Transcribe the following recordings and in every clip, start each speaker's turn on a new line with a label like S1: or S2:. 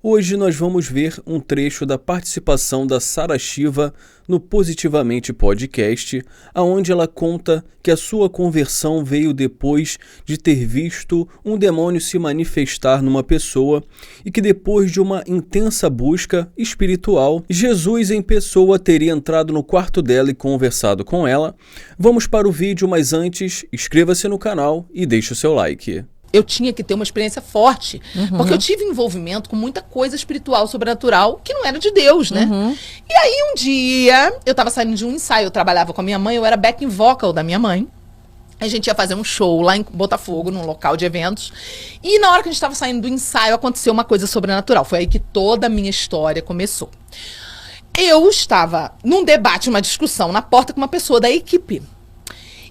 S1: Hoje nós vamos ver um trecho da participação da Sara Shiva no Positivamente Podcast, onde ela conta que a sua conversão veio depois de ter visto um demônio se manifestar numa pessoa e que depois de uma intensa busca espiritual, Jesus em pessoa teria entrado no quarto dela e conversado com ela. Vamos para o vídeo, mas antes, inscreva-se no canal e deixe o seu like.
S2: Eu tinha que ter uma experiência forte, porque eu tive envolvimento com muita coisa espiritual, sobrenatural, que não era de Deus, né? E aí um dia, eu tava saindo de um ensaio, eu trabalhava com a minha mãe, eu era backing vocal da minha mãe. A gente ia fazer um show lá em Botafogo, num local de eventos. E na hora que a gente tava saindo do ensaio, aconteceu uma coisa sobrenatural. Foi aí que toda a minha história começou. Eu estava num debate, uma discussão na porta com uma pessoa da equipe.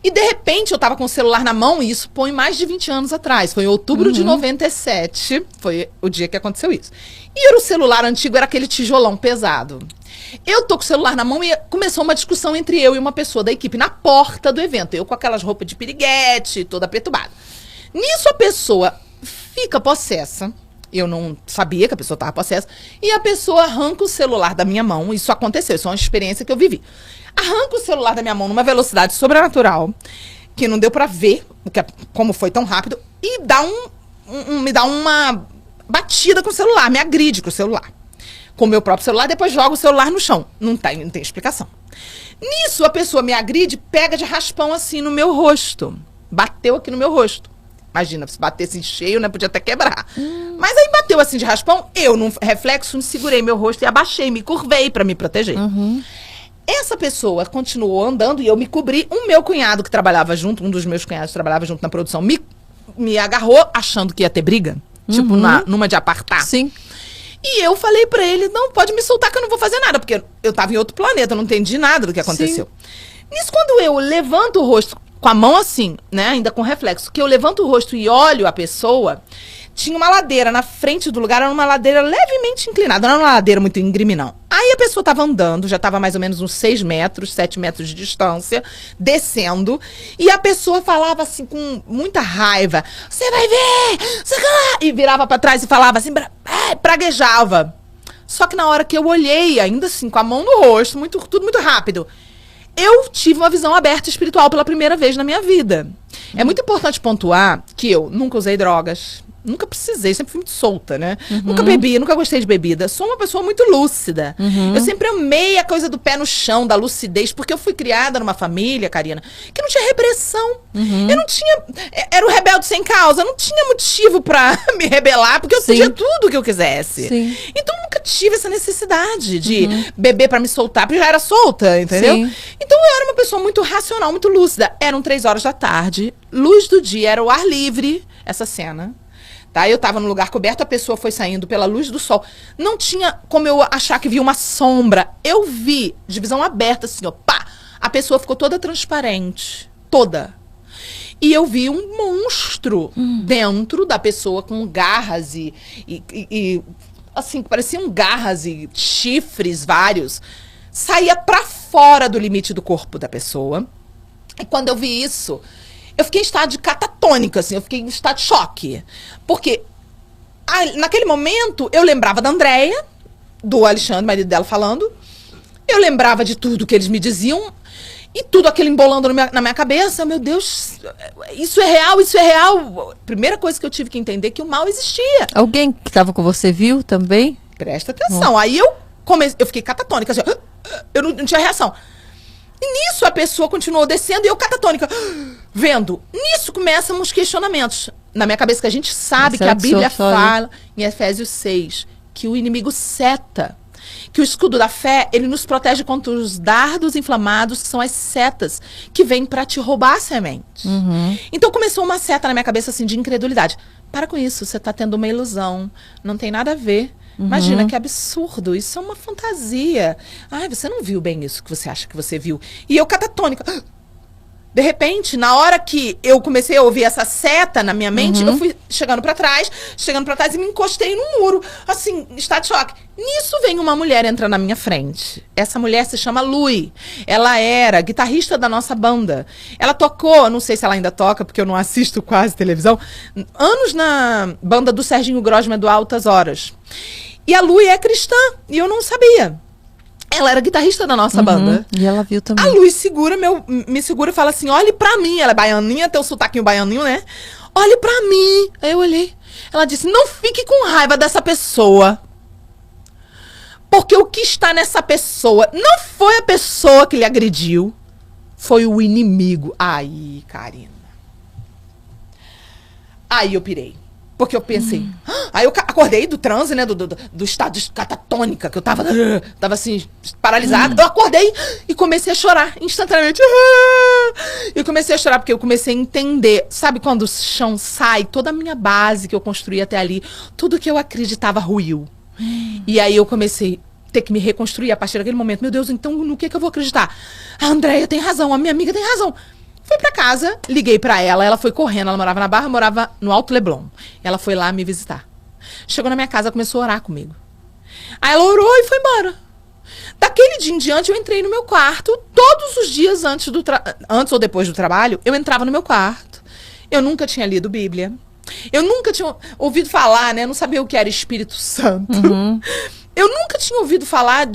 S2: E de repente eu tava com o celular na mão, e isso põe mais de 20 anos atrás. Foi em outubro de 97, foi o dia que aconteceu isso. E era o celular antigo, era aquele tijolão pesado. Eu tô com o celular na mão e começou uma discussão entre eu e uma pessoa da equipe na porta do evento. Eu com aquelas roupas de piriguete, toda perturbada. Nisso a pessoa fica possessa. Eu não sabia que a pessoa estava possessa. E a pessoa arranca o celular da minha mão. Isso aconteceu, isso é uma experiência que eu vivi. Arranca o celular da minha mão numa velocidade sobrenatural, que não deu pra ver como foi tão rápido, e me dá uma batida com o celular, me agride com o celular. Com o meu próprio celular, depois joga o celular no chão. Não tem explicação. Nisso, a pessoa me agride, pega de raspão assim no meu rosto. Bateu aqui no meu rosto. Imagina, se batesse em cheio, né? Podia até quebrar. Mas aí bateu assim de raspão, eu, num reflexo, segurei meu rosto e abaixei, me curvei pra me proteger. Essa pessoa continuou andando e eu me cobri. O meu cunhado que trabalhava junto, um dos meus cunhados que trabalhava junto na produção, me agarrou achando que ia ter briga. Tipo, numa de apartar.
S3: Sim.
S2: E eu falei pra ele, não, pode me soltar que eu não vou fazer nada. Porque eu tava em outro planeta, eu não entendi nada do que aconteceu. Nisso, quando eu levanto o rosto com a mão assim, né, ainda com reflexo, que eu levanto o rosto e olho a pessoa, tinha uma ladeira na frente do lugar, era uma ladeira levemente inclinada, não era uma ladeira muito íngreme, não. Aí a pessoa tava andando, já tava mais ou menos uns 6 metros, 7 metros de distância, descendo, e a pessoa falava assim com muita raiva, você vai ver, e virava pra trás e falava assim, praguejava. Só que na hora que eu olhei, ainda assim, com a mão no rosto, tudo muito rápido, eu tive uma visão aberta espiritual pela primeira vez na minha vida. É muito importante pontuar que eu nunca usei drogas, nunca precisei, sempre fui muito solta, né? Nunca bebi, nunca gostei de bebida. Sou uma pessoa muito lúcida. Eu sempre amei a coisa do pé no chão, da lucidez, porque eu fui criada numa família, Karina, que não tinha repressão. Eu não tinha... Era o rebelde sem causa. Eu não tinha motivo pra me rebelar, porque eu podia tudo o que eu quisesse. Então, eu nunca tive essa necessidade de beber pra me soltar, porque eu já era solta, entendeu? Então, eu era uma pessoa muito racional, muito lúcida. Eram 3 horas da tarde, luz do dia, era o ar livre, essa cena. Tá? Eu tava no lugar coberto, a pessoa foi saindo pela luz do sol. Não tinha como eu achar que via uma sombra. Eu vi, de visão aberta, assim, ó, pá! A pessoa ficou toda transparente. Toda. E eu vi um monstro dentro da pessoa com garras e assim, pareciam garras e chifres vários. Saía pra fora do limite do corpo da pessoa. E quando eu vi isso, eu fiquei em estado de catatônica, assim, eu fiquei em estado de choque. Porque naquele momento eu lembrava da Andréia, do Alexandre, marido dela, falando. Eu lembrava de tudo que eles me diziam. E tudo aquilo embolando na minha cabeça. Meu Deus, isso é real, isso é real. Primeira coisa que eu tive que entender é que o mal existia.
S3: Alguém que estava com você viu também?
S2: Presta atenção. Aí eu fiquei catatônica, assim, eu não tinha reação. E nisso a pessoa continuou descendo e eu catatônica, vendo. Nisso começam os questionamentos. Na minha cabeça, que a gente sabe que a Bíblia fala, em Efésios 6, que o inimigo seta. Que o escudo da fé, ele nos protege contra os dardos inflamados, que são as setas, que vêm para te roubar a semente. Então começou uma seta na minha cabeça, assim, de incredulidade. Para com isso, você está tendo uma ilusão. Não tem nada a ver. Imagina que absurdo, isso é uma fantasia. Ai, você não viu bem isso que você acha que você viu. E eu catatônica. De repente, na hora que eu comecei a ouvir essa seta na minha mente, eu fui chegando pra trás e me encostei num muro, assim, em estado de choque. Nisso vem uma mulher entrar na minha frente. Essa mulher se chama Lui. Ela era guitarrista da nossa banda. Ela tocou, não sei se ela ainda toca, porque eu não assisto quase televisão, anos na banda do Serginho Grosman do Altas Horas. E a Lu é cristã, e eu não sabia. Ela era guitarrista da nossa banda.
S3: E ela viu também.
S2: A Lu me segura e fala assim, olhe pra mim. Ela é baianinha, tem o sotaquinho baianinho, né? Olhe pra mim. Aí eu olhei. Ela disse, não fique com raiva dessa pessoa. Porque o que está nessa pessoa não foi a pessoa que lhe agrediu. Foi o inimigo. Aí, Karina. Aí eu pirei. Porque eu pensei... Aí eu acordei do transe, né? Do estado de catatônica, que eu tava assim, paralisada. Eu acordei e comecei a chorar instantaneamente. Eu comecei a chorar porque eu comecei a entender. Sabe quando o chão sai? Toda a minha base que eu construí até ali, tudo que eu acreditava ruiu. E aí eu comecei a ter que me reconstruir a partir daquele momento. Meu Deus, então no que eu vou acreditar? A Andréia tem razão, a minha amiga tem razão. Fui pra casa, liguei pra ela foi correndo, ela morava na Barra, morava no Alto Leblon. Ela foi lá me visitar. Chegou na minha casa, começou a orar comigo. Aí ela orou e foi embora. Daquele dia em diante, eu entrei no meu quarto, todos os dias antes ou depois do trabalho, eu entrava no meu quarto. Eu nunca tinha lido Bíblia. Eu nunca tinha ouvido falar, né? Eu não sabia o que era Espírito Santo. Eu nunca tinha ouvido falar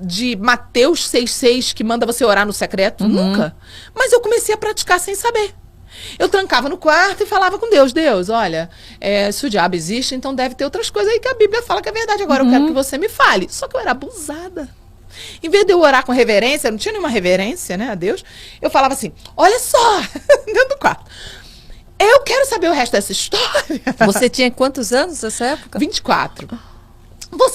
S2: de Mateus 6,6, que manda você orar no secreto. Nunca. Mas eu comecei a praticar sem saber. Eu trancava no quarto e falava com Deus. Deus, olha, se o diabo existe, então deve ter outras coisas aí que a Bíblia fala que é verdade. Agora eu quero que você me fale. Só que eu era abusada. Em vez de eu orar com reverência, eu não tinha nenhuma reverência, né, a Deus, eu falava assim, olha só, dentro do quarto. Eu quero saber o resto dessa história.
S3: Você tinha quantos anos nessa época?
S2: 24.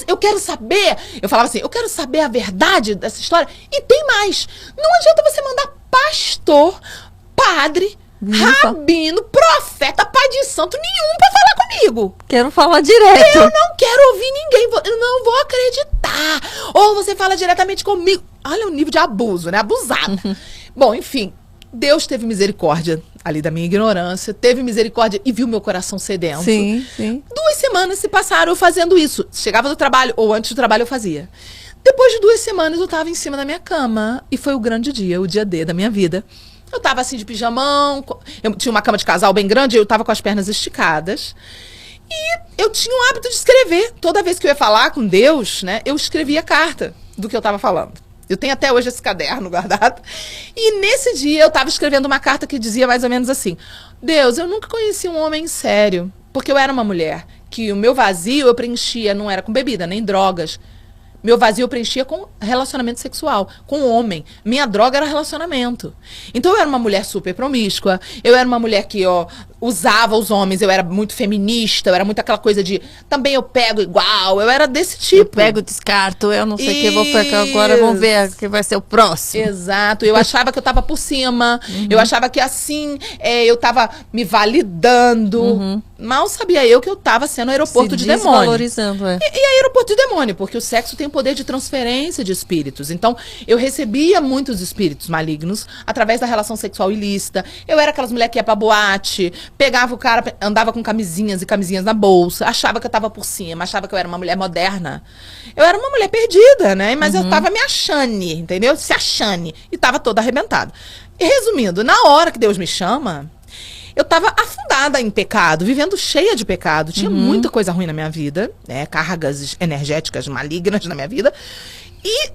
S2: Eu quero saber, eu falava assim, eu quero saber a verdade dessa história. E tem mais. Não adianta você mandar pastor, padre, rabino, profeta, pai de santo nenhum pra falar comigo.
S3: Quero falar direto.
S2: Eu não quero ouvir ninguém, eu não vou acreditar. Ou você fala diretamente comigo. Olha o nível de abuso, né? Abusada. Bom, enfim, Deus teve misericórdia ali da minha ignorância, teve misericórdia e viu meu coração sedento.
S3: Sim, sim.
S2: 2 semanas se passaram eu fazendo isso. Chegava do trabalho, ou antes do trabalho eu fazia. Depois de 2 semanas eu tava em cima da minha cama e foi o grande dia, o dia D da minha vida. Eu tava assim de pijamão, eu tinha uma cama de casal bem grande, eu tava com as pernas esticadas. E eu tinha o hábito de escrever. Toda vez que eu ia falar com Deus, né, eu escrevia carta do que eu tava falando. Eu tenho até hoje esse caderno guardado. E nesse dia eu estava escrevendo uma carta que dizia mais ou menos assim: Deus, eu nunca conheci um homem sério, porque eu era uma mulher que o meu vazio eu preenchia, não era com bebida, nem drogas. Meu vazio eu preenchia com relacionamento sexual, com homem. Minha droga era relacionamento. Então eu era uma mulher super promíscua, eu era uma mulher que usava os homens, eu era muito feminista, eu era muito aquela coisa de também eu pego igual, eu era desse tipo.
S3: Eu pego, descarto, eu não sei o que vou pegar agora, vamos ver quem vai ser o próximo.
S2: Exato, eu achava que eu tava por cima, eu achava que assim, eu tava me validando. Mal sabia eu que eu tava sendo aeroporto de demônio.
S3: Desvalorizando,
S2: E aeroporto de demônio, porque o sexo tem poder de transferência de espíritos. Então, eu recebia muitos espíritos malignos através da relação sexual ilícita. Eu era aquelas mulheres que ia pra boate, pegava o cara, andava com camisinhas e camisinhas na bolsa, achava que eu tava por cima, achava que eu era uma mulher moderna. Eu era uma mulher perdida, né? Mas eu tava me achando, entendeu? Se achando. E tava toda arrebentada. E resumindo, na hora que Deus me chama, eu tava afundada em pecado, vivendo cheia de pecado. Tinha muita coisa ruim na minha vida, né? Cargas energéticas malignas na minha vida. E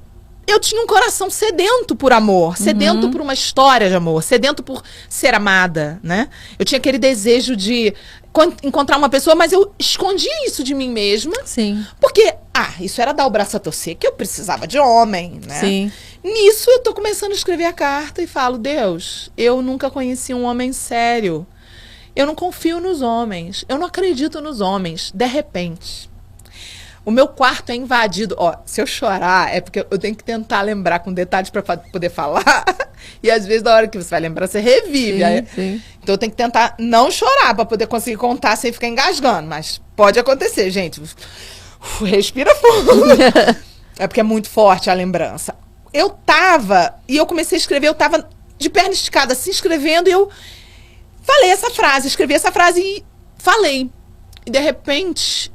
S2: eu tinha um coração sedento por amor, sedento por uma história de amor, sedento por ser amada, né? Eu tinha aquele desejo de encontrar uma pessoa, mas eu escondia isso de mim mesma.
S3: Sim.
S2: Porque, isso era dar o braço a torcer, que eu precisava de homem, né?
S3: Sim.
S2: Nisso eu tô começando a escrever a carta e falo, Deus, eu nunca conheci um homem sério. Eu não confio nos homens, eu não acredito nos homens. De repente, o meu quarto é invadido. Se eu chorar, é porque eu tenho que tentar lembrar com detalhes para poder falar. E às vezes, na hora que você vai lembrar, você revive.
S3: Sim.
S2: Então eu tenho que tentar não chorar para poder conseguir contar sem ficar engasgando. Mas pode acontecer, gente. Respira fundo. É porque é muito forte a lembrança. Eu comecei a escrever, eu tava de perna esticada, assim, escrevendo, e eu falei essa frase, escrevi essa frase e falei. E de repente,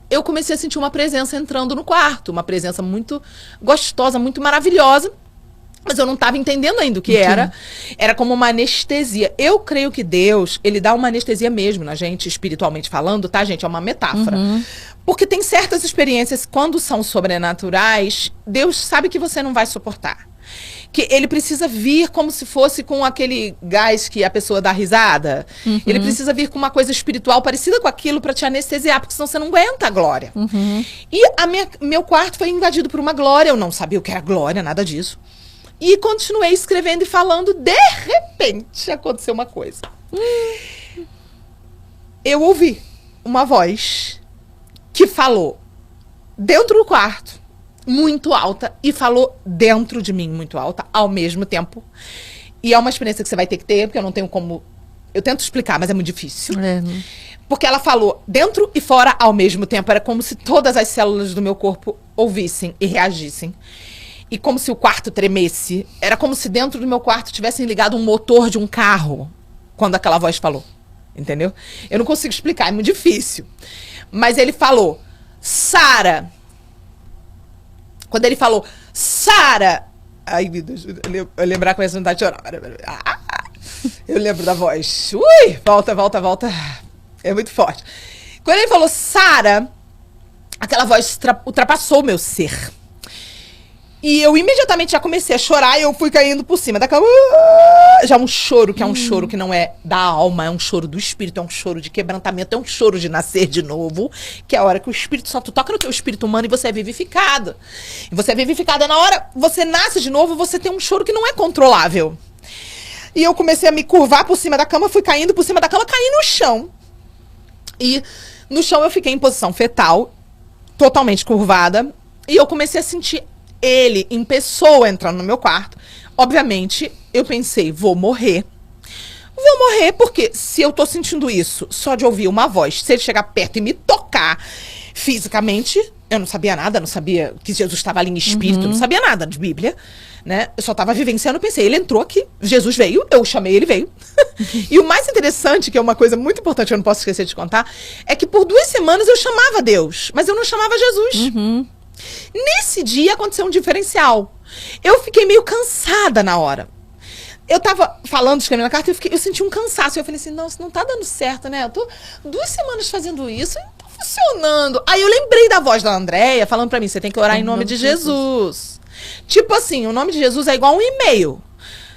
S2: eu comecei a sentir uma presença entrando no quarto, uma presença muito gostosa, muito maravilhosa. Mas eu não estava entendendo ainda o que era. Era como uma anestesia. Eu creio que Deus, ele dá uma anestesia mesmo na gente, espiritualmente falando, tá, gente? É uma metáfora. Porque tem certas experiências, quando são sobrenaturais, Deus sabe que você não vai suportar. Que ele precisa vir como se fosse com aquele gás que a pessoa dá risada. Ele precisa vir com uma coisa espiritual parecida com aquilo para te anestesiar, porque senão você não aguenta a glória. E meu quarto foi invadido por uma glória. Eu não sabia o que era glória, nada disso. E continuei escrevendo e falando. De repente, aconteceu uma coisa. Eu ouvi uma voz que falou dentro do quarto, muito alta, e falou dentro de mim, muito alta, ao mesmo tempo. E é uma experiência que você vai ter que ter, porque eu não tenho como... Eu tento explicar, mas é muito difícil. Porque ela falou dentro e fora ao mesmo tempo. Era como se todas as células do meu corpo ouvissem e reagissem. E como se o quarto tremesse. Era como se dentro do meu quarto tivessem ligado um motor de um carro quando aquela voz falou. Entendeu? Eu não consigo explicar, é muito difícil. Mas ele falou, Sara. Quando ele falou, Sara. Ai, meu Deus, eu lembrar com essa vontade de chorar. Eu lembro da voz. Ui, volta. É muito forte. Quando ele falou, Sara, aquela voz ultrapassou o meu ser. E eu imediatamente já comecei a chorar e eu fui caindo por cima da cama. Já um choro, que é um choro que não é da alma, é um choro do espírito, é um choro de quebrantamento, é um choro de nascer de novo, que é a hora que o Espírito Santo toca no teu espírito humano e você é vivificado. E você é vivificada na hora, você nasce de novo, você tem um choro que não é controlável. E eu comecei a me curvar por cima da cama, fui caindo por cima da cama, caí no chão. E no chão eu fiquei em posição fetal, totalmente curvada, e eu comecei a sentir ele em pessoa entrando no meu quarto. Obviamente, eu pensei, vou morrer. Vou morrer porque se eu tô sentindo isso só de ouvir uma voz, se ele chegar perto e me tocar fisicamente, eu não sabia nada, não sabia que Jesus estava ali em espírito, não sabia nada de Bíblia, né? Eu só tava vivenciando, pensei, ele entrou aqui, Jesus veio, eu chamei, ele veio. E o mais interessante, que é uma coisa muito importante que eu não posso esquecer de contar, é que por 2 semanas eu chamava Deus, mas eu não chamava Jesus. Nesse dia aconteceu um diferencial. Eu fiquei meio cansada na hora. Eu tava falando, escrevendo a carta, eu senti um cansaço. Eu falei assim, nossa, não tá dando certo, né? Eu tô 2 semanas fazendo isso e não tá funcionando. Aí eu lembrei da voz da Andréia falando pra mim, você tem que orar em nome de Jesus. Tipo assim, o nome de Jesus é igual um e-mail.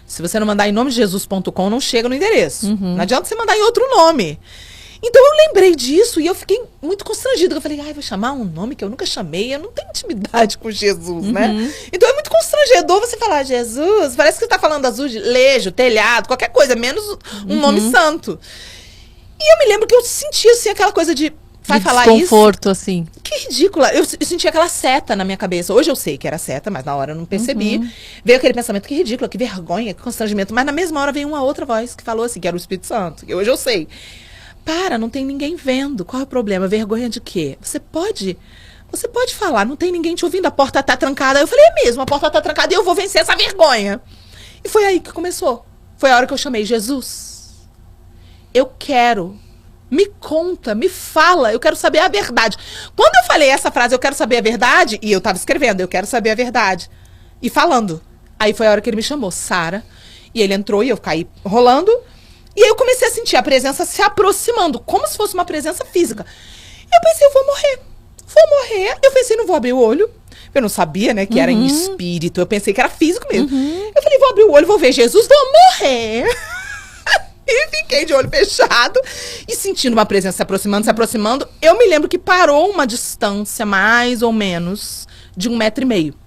S2: Se você não mandar em nome de Jesus.com, não chega no endereço. Não adianta você mandar em outro nome. Então eu lembrei disso e eu fiquei muito constrangida. Eu falei, vou chamar um nome que eu nunca chamei. Eu não tenho intimidade com Jesus, né? Então é muito constrangedor você falar Jesus. Parece que você tá falando azulejo, telhado, qualquer coisa, menos um nome santo. E eu me lembro que eu senti assim aquela coisa de... Vai falar isso?
S3: Desconforto, assim.
S2: Que ridícula. Eu senti aquela seta na minha cabeça. Hoje eu sei que era seta, mas na hora eu não percebi. Veio aquele pensamento, que ridículo, que vergonha, que constrangimento. Mas na mesma hora veio uma outra voz que falou assim, que era o Espírito Santo. E hoje eu sei. Para, não tem ninguém vendo. Qual é o problema? Vergonha de quê? Você pode falar, não tem ninguém te ouvindo, a porta tá trancada. Eu falei, é mesmo, a porta tá trancada e eu vou vencer essa vergonha. E foi aí que começou. Foi a hora que eu chamei Jesus. Eu quero. Me conta, me fala, eu quero saber a verdade. Quando eu falei essa frase, eu quero saber a verdade, e eu tava escrevendo, eu quero saber a verdade. E falando. Aí foi a hora que ele me chamou, Sara. E ele entrou e eu caí rolando. E aí eu comecei a sentir a presença se aproximando, como se fosse uma presença física. Eu pensei, eu vou morrer. Eu pensei, não vou abrir o olho. Eu não sabia, né, que era em espírito. Eu pensei que era físico mesmo. Eu falei, vou abrir o olho, vou ver Jesus, vou morrer. E fiquei de olho fechado e sentindo uma presença se aproximando. Eu me lembro que parou uma distância mais ou menos de 1,5 metro.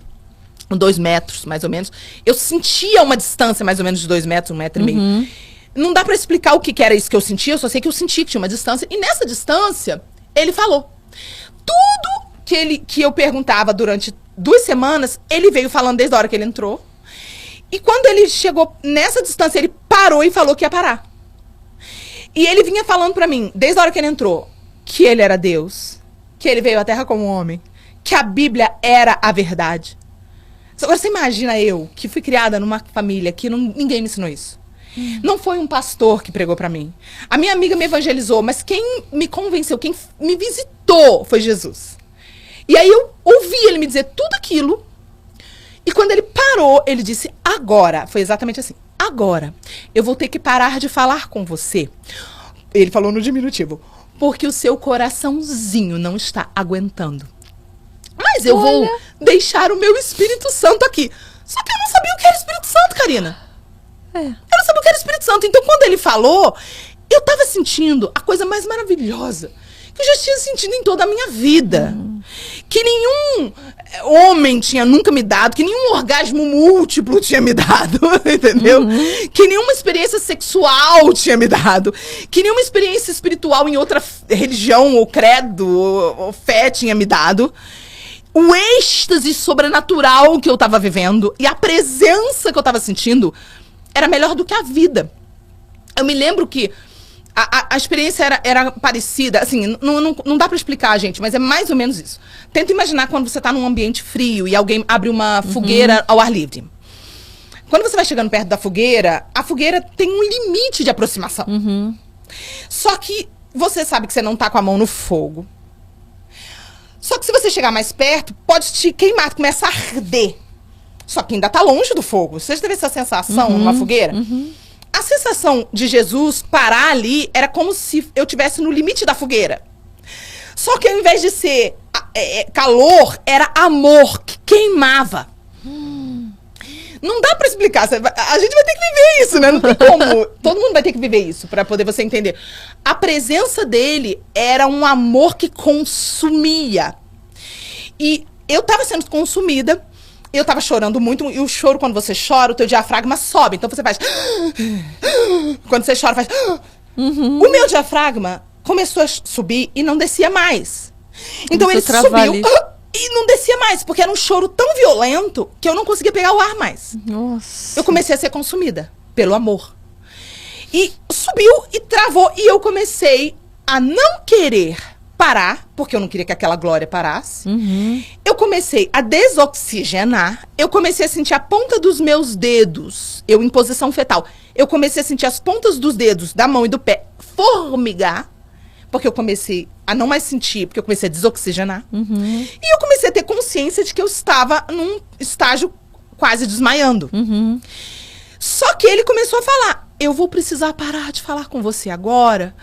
S2: 2 metros, mais ou menos. Eu sentia uma distância mais ou menos de 2 metros, 1,5 metro. Não dá pra explicar o que era isso que eu sentia, eu só sei que eu senti que tinha uma distância. E nessa distância, ele falou. Tudo que eu perguntava durante 2 semanas, ele veio falando desde a hora que ele entrou. E quando ele chegou nessa distância, ele parou e falou que ia parar. E ele vinha falando pra mim, desde a hora que ele entrou, que ele era Deus, que ele veio à Terra como homem, que a Bíblia era a verdade. Agora você imagina eu, que fui criada numa família que ninguém me ensinou isso. Não foi um pastor que pregou pra mim. A minha amiga me evangelizou, mas quem me convenceu, quem me visitou foi Jesus. E aí eu ouvi ele me dizer tudo aquilo. E quando ele parou, ele disse, agora, foi exatamente assim, agora eu vou ter que parar de falar com você. Ele falou no diminutivo, porque o seu coraçãozinho não está aguentando. Mas eu vou deixar o meu Espírito Santo aqui. Só que eu não sabia o que era Espírito Santo, Karina. Eu não sabia o que era Espírito Santo. Então, quando ele falou, eu tava sentindo a coisa mais maravilhosa que eu já tinha sentido em toda a minha vida. Que nenhum homem tinha nunca me dado, que nenhum orgasmo múltiplo tinha me dado, entendeu? Que nenhuma experiência sexual tinha me dado, que nenhuma experiência espiritual em outra religião ou credo ou fé tinha me dado. O êxtase sobrenatural que eu tava vivendo e a presença que eu tava sentindo era melhor do que a vida. Eu me lembro que a experiência era parecida, assim, não dá pra explicar, gente, mas é mais ou menos isso. Tenta imaginar quando você tá num ambiente frio e alguém abre uma fogueira ao ar livre. Quando você vai chegando perto da fogueira, a fogueira tem um limite de aproximação. Só que você sabe que você não tá com a mão no fogo. Só que se você chegar mais perto, pode te queimar, começa a arder. Só que ainda tá longe do fogo. Você já teve essa sensação numa fogueira? A sensação de Jesus parar ali era como se eu estivesse no limite da fogueira. Só que ao invés de ser calor, era amor que queimava. Não dá pra explicar. A gente vai ter que viver isso, né? Não tem como. Todo mundo vai ter que viver isso pra poder você entender. A presença dele era um amor que consumia. E eu tava sendo consumida. Eu tava chorando muito. E o choro, quando você chora, o teu diafragma sobe. Então você faz... Quando você chora, faz... O meu diafragma começou a subir e não descia mais. Então ele subiu... E não descia mais, porque era um choro tão violento que eu não conseguia pegar o ar mais.
S3: Nossa.
S2: Eu comecei a ser consumida pelo amor. E subiu e travou. E eu comecei a não querer parar, porque eu não queria que aquela glória parasse. Eu comecei a desoxigenar. Eu comecei a sentir a ponta dos meus dedos, eu em posição fetal. Eu comecei a sentir as pontas dos dedos, da mão e do pé, formigar. Porque eu comecei a não mais sentir, porque eu comecei a desoxigenar. E eu comecei a ter consciência de que eu estava num estágio quase desmaiando. Só que ele começou a falar, eu vou precisar parar de falar com você agora.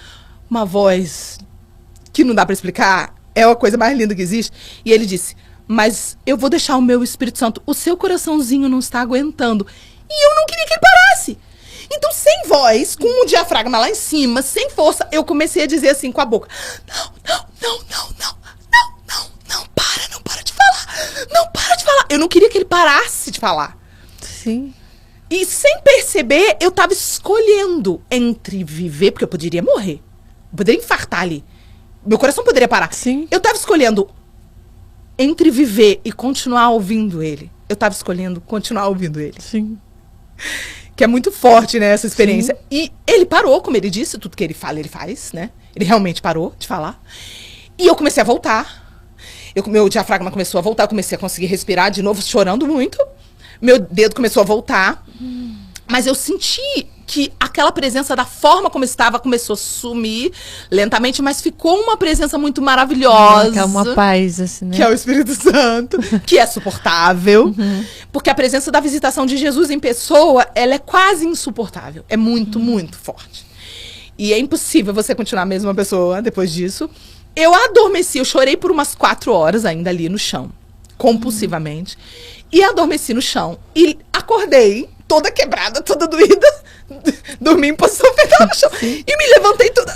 S2: Uma voz que não dá pra explicar, é a coisa mais linda que existe. E ele disse, mas eu vou deixar o meu Espírito Santo, o seu coraçãozinho não está aguentando. E eu não queria que ele parasse. Então, sem voz, com o diafragma lá em cima, sem força, eu comecei a dizer assim com a boca. Não, para de falar. Não para de falar. Eu não queria que ele parasse de falar.
S3: Sim.
S2: E sem perceber, eu tava escolhendo entre viver, porque eu poderia morrer. Eu poderia infartar ali. Meu coração poderia parar.
S3: Sim.
S2: Eu tava escolhendo entre viver e continuar ouvindo ele. Eu tava escolhendo continuar ouvindo ele.
S3: Sim.
S2: Que é muito forte, né, essa experiência.
S3: Sim.
S2: E ele parou, como ele disse, tudo que ele fala, ele faz, né? Ele realmente parou de falar. E eu comecei a voltar. Meu diafragma começou a voltar, eu comecei a conseguir respirar de novo, chorando muito. Meu dedo começou a voltar. Mas eu senti que aquela presença da forma como estava começou a sumir lentamente, mas ficou uma presença muito maravilhosa.
S3: Que é uma paz, assim, né?
S2: Que é o Espírito Santo, que é suportável. Porque a presença da visitação de Jesus em pessoa, ela é quase insuportável. É muito, muito forte. E é impossível você continuar a mesma pessoa depois disso. Eu adormeci, eu chorei por umas 4 horas ainda ali no chão, compulsivamente. E adormeci no chão. E acordei toda quebrada, toda doída. Dormi em posição fetal no chão. E me levantei toda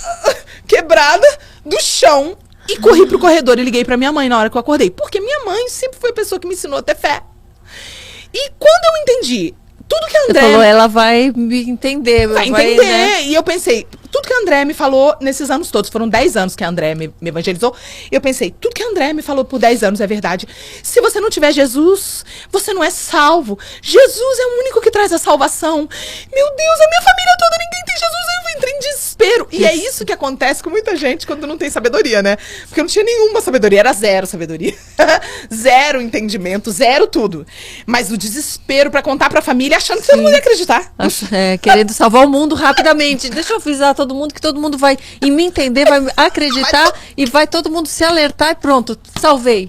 S2: quebrada do chão. E corri pro corredor e liguei pra minha mãe na hora que eu acordei. Porque minha mãe sempre foi a pessoa que me ensinou a ter fé. E quando eu entendi tudo que a André...
S3: Você falou, ela vai me entender.
S2: Vai entender. Né? E eu pensei, tudo que a André me falou nesses anos todos, foram 10 anos que a André me evangelizou, eu pensei, tudo que a André me falou por 10 anos é verdade. Se você não tiver Jesus, você não é salvo. Jesus é o único que traz a salvação. Meu Deus, a minha família toda, ninguém tem Jesus, eu entrei em desespero. E é isso que acontece com muita gente quando não tem sabedoria, né? Porque eu não tinha nenhuma sabedoria, era zero sabedoria. Zero entendimento, zero tudo. Mas o desespero pra contar pra família, achando que todo mundo ia acreditar.
S3: Querendo salvar o mundo rapidamente. Deixa eu avisar todo mundo que todo mundo vai me entender, vai acreditar e vai todo mundo se alertar e pronto, salvei.